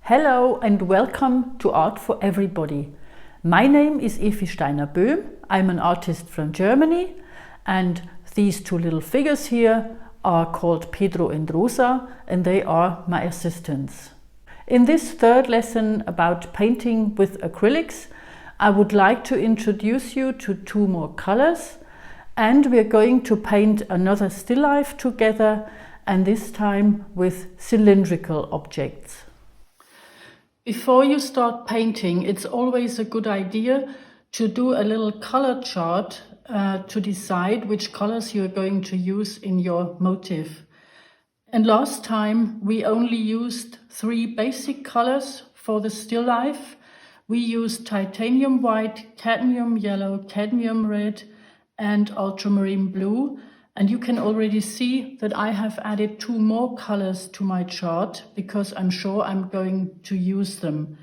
Hello and welcome to Art for Everybody. My name is Evi Steiner-Böhm. I'm an artist from Germany, and these two little figures here are called Pedro and Rosa, and they are my assistants. In this third lesson about painting with acrylics, I would like to introduce you to two more colors, and we're going to paint another still life together, and this time with cylindrical objects. Before you start painting, it's always a good idea to do a little color chart to decide which colors you're going to use in your motif. And last time we only used 3 basic colors for the still life. We used titanium white, cadmium yellow, cadmium red and ultramarine blue. And you can already see that I have added 2 more colors to my chart because I'm sure I'm going to use them.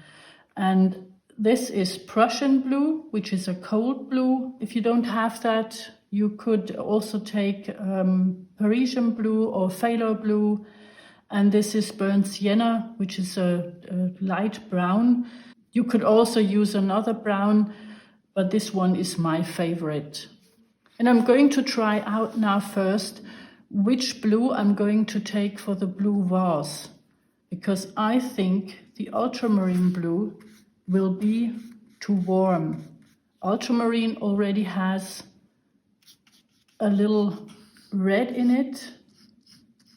And this is Prussian blue, which is a cold blue. If you don't have that, you could also take Parisian blue or phthalo blue. And this is burnt sienna, which is a light brown. You could also use another brown, but this one is my favorite. And I'm going to try out now first which blue I'm going to take for the blue vase, because I think the ultramarine blue will be too warm. Ultramarine already has a little red in it.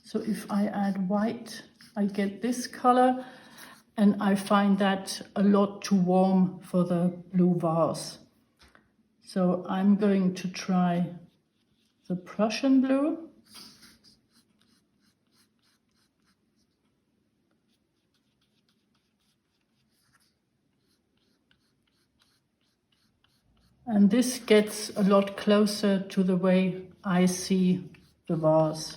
So if I add white, I get this color, and I find that a lot too warm for the blue vase. So I'm going to try the Prussian blue. And this gets a lot closer to the way I see the vase.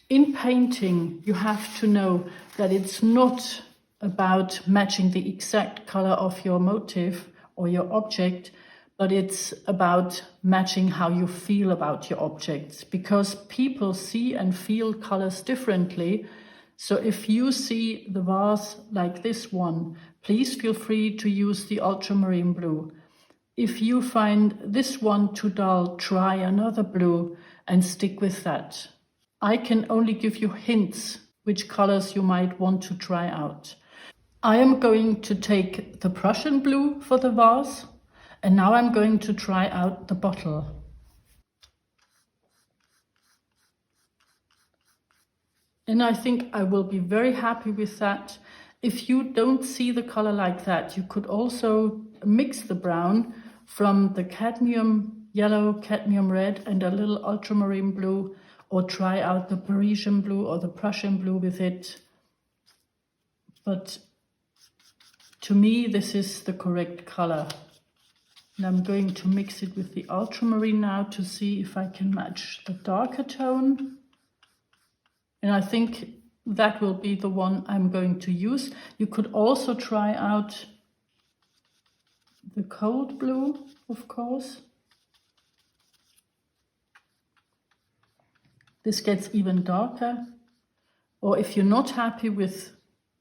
In painting, you have to know that it's not about matching the exact color of your motif or your object, but it's about matching how you feel about your objects, because people see and feel colors differently. So if you see the vase like this one, please feel free to use the ultramarine blue. If you find this one too dull, try another blue and stick with that. I can only give you hints which colors you might want to try out. I am going to take the Prussian blue for the vase. And now I'm going to try out the bottle. And I think I will be very happy with that. If you don't see the color like that, you could also mix the brown from the cadmium yellow, cadmium red and a little ultramarine blue, or try out the Parisian blue or the Prussian blue with it. But to me, this is the correct color. And I'm going to mix it with the ultramarine now to see if I can match the darker tone. And I think that will be the one I'm going to use. You could also try out the cold blue, of course. This gets even darker. Or if you're not happy with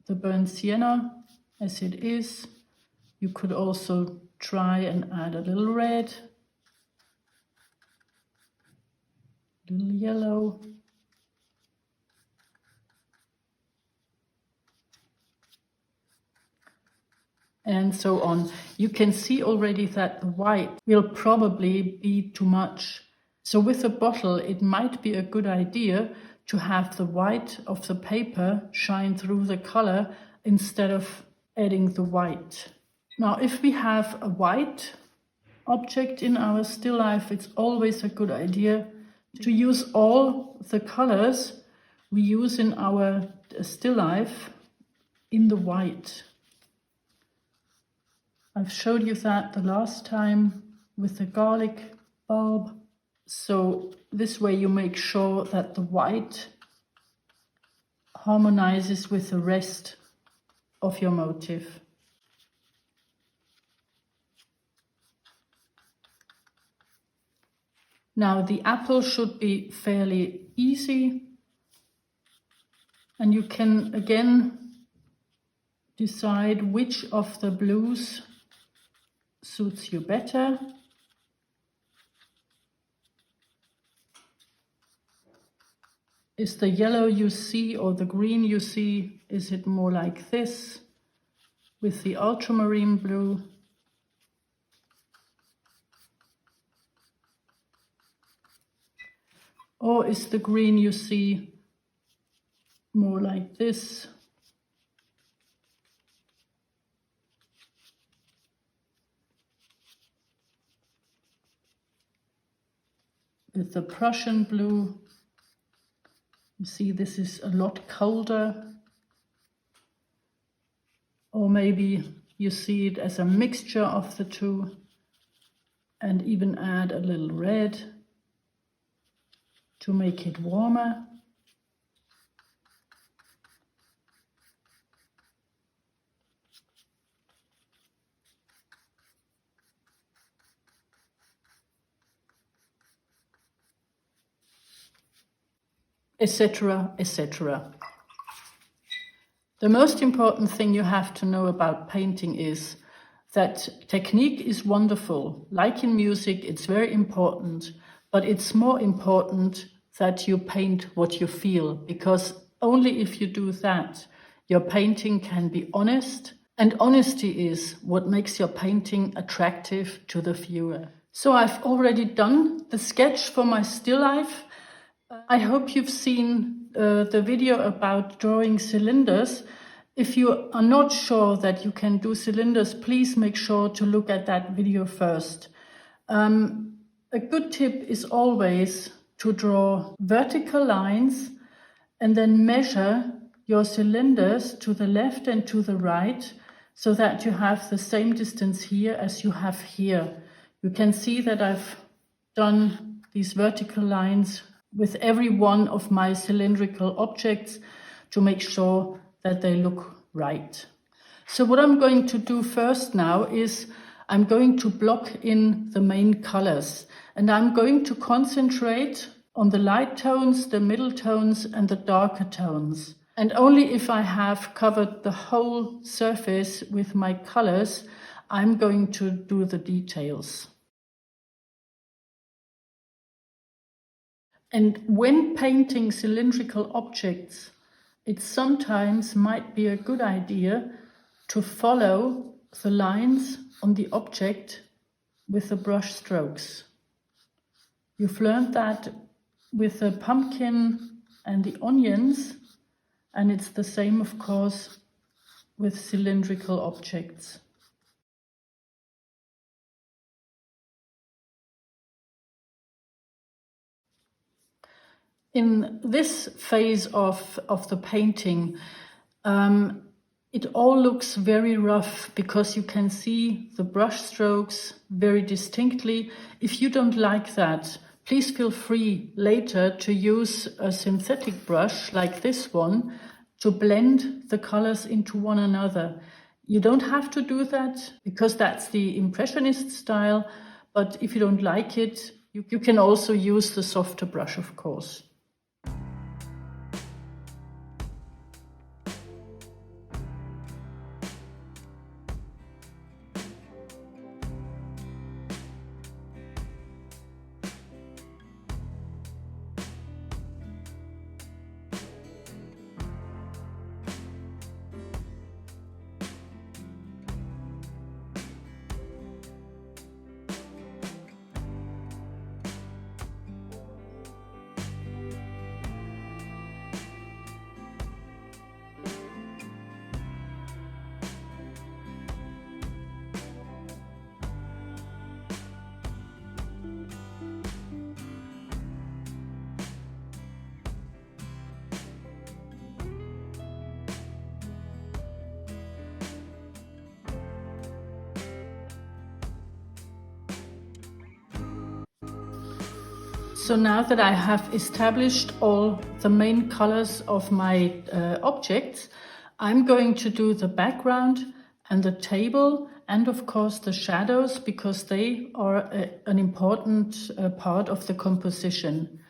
the burnt sienna as it is, you could also try and add a little red, a little yellow. And so on. You can see already that the white will probably be too much. So with a bottle, it might be a good idea to have the white of the paper shine through the color instead of adding the white. Now, if we have a white object in our still life, it's always a good idea to use all the colors we use in our still life in the white. I've showed you that the last time with the garlic bulb. So this way you make sure that the white harmonizes with the rest of your motif. Now the apple should be fairly easy, and you can again decide which of the blues suits you better. Is the yellow you see or the green you see, is it more like this with the ultramarine blue? Or is the green you see more like this? With the Prussian blue, you see this is a lot colder. Or maybe you see it as a mixture of the two and even add a little red to make it warmer. Etc., etc. The most important thing you have to know about painting is that technique is wonderful. Like in music, it's very important, but it's more important that you paint what you feel, because only if you do that, your painting can be honest, and honesty is what makes your painting attractive to the viewer. So I've already done the sketch for my still life. I hope you've seen the video about drawing cylinders. If you are not sure that you can do cylinders, please make sure to look at that video first. A good tip is always to draw vertical lines and then measure your cylinders to the left and to the right so that you have the same distance here as you have here. You can see that I've done these vertical lines with every one of my cylindrical objects to make sure that they look right. So what I'm going to do first now is I'm going to block in the main colors, and I'm going to concentrate on the light tones, the middle tones, and the darker tones. And only if I have covered the whole surface with my colors, I'm going to do the details. And when painting cylindrical objects, it sometimes might be a good idea to follow the lines on the object with the brush strokes. You've learned that with the pumpkin and the onions, and it's the same, of course, with cylindrical objects. In this phase of the painting, it all looks very rough because you can see the brush strokes very distinctly. If you don't like that, please feel free later to use a synthetic brush like this one to blend the colors into one another. You don't have to do that because that's the Impressionist style, but if you don't like it, you can also use the softer brush, of course. So now that I have established all the main colors of my objects, I'm going to do the background and the table and of course the shadows, because they are an important part of the composition.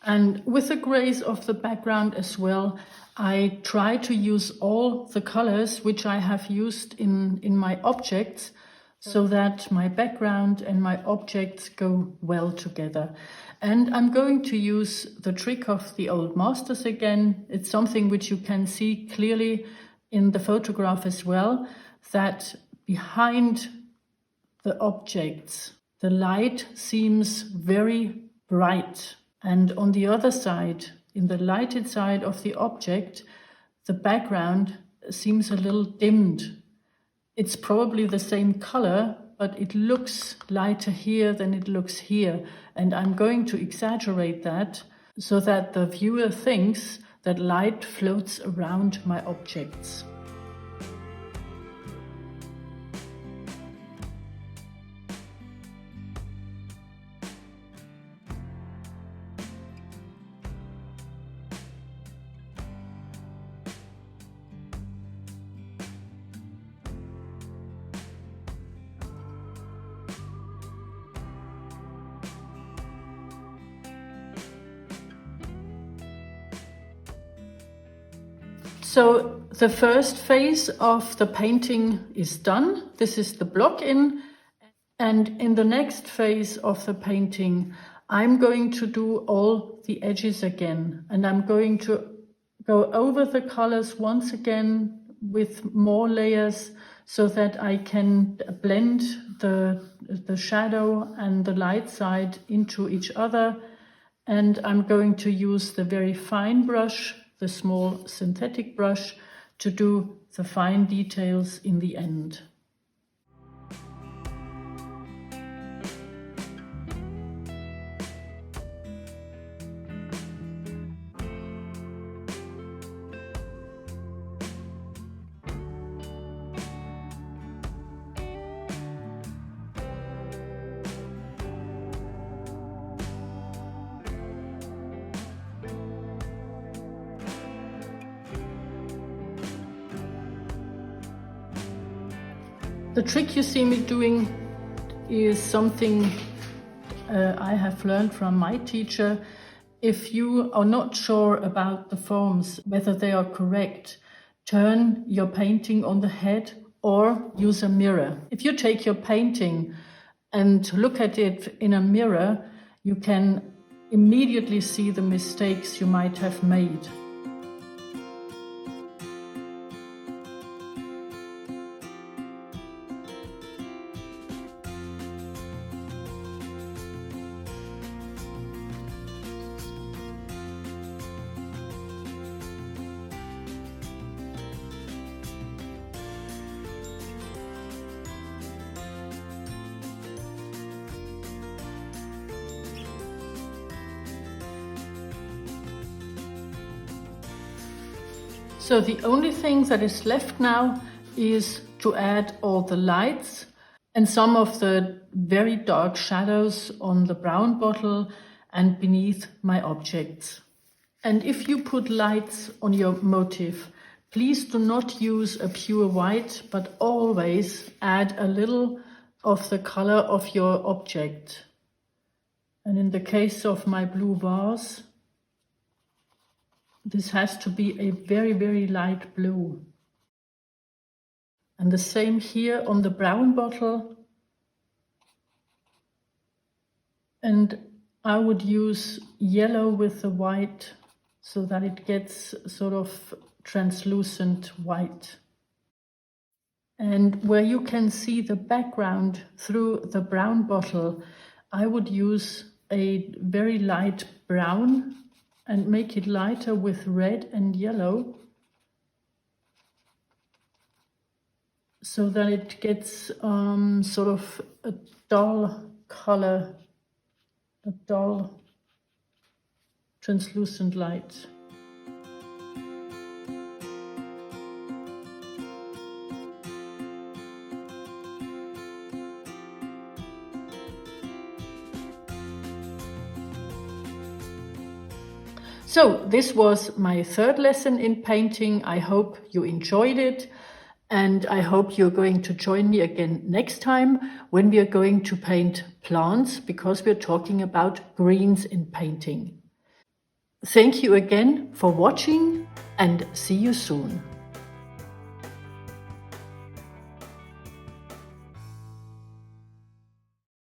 And with the grace of the background as well, I try to use all the colors which I have used in my objects, so that my background and my objects go well together. And I'm going to use the trick of the old masters again. It's something which you can see clearly in the photograph as well, that behind the objects, the light seems very bright. And on the other side, in the lighted side of the object, the background seems a little dimmed. It's probably the same color, but it looks lighter here than it looks here. And I'm going to exaggerate that so that the viewer thinks that light floats around my objects. So the first phase of the painting is done. This is the block in. And in the next phase of the painting, I'm going to do all the edges again. And I'm going to go over the colors once again with more layers so that I can blend the shadow and the light side into each other. And I'm going to use the very fine brush, the small synthetic brush, to do the fine details in the end. The trick you see me doing is something I have learned from my teacher. If you are not sure about the forms, whether they are correct, turn your painting on the head or use a mirror. If you take your painting and look at it in a mirror, you can immediately see the mistakes you might have made. So the only thing that is left now is to add all the lights and some of the very dark shadows on the brown bottle and beneath my objects. And if you put lights on your motif, please do not use a pure white, but always add a little of the color of your object. And in the case of my blue vase, this has to be a very, very light blue. And the same here on the brown bottle. And I would use yellow with the white so that it gets sort of translucent white. And where you can see the background through the brown bottle, I would use a very light brown and make it lighter with red and yellow so that it gets sort of a dull color, a dull translucent light. So this was my third lesson in painting. I hope you enjoyed it, and I hope you're going to join me again next time when we are going to paint plants, because we're talking about greens in painting. Thank you again for watching and see you soon.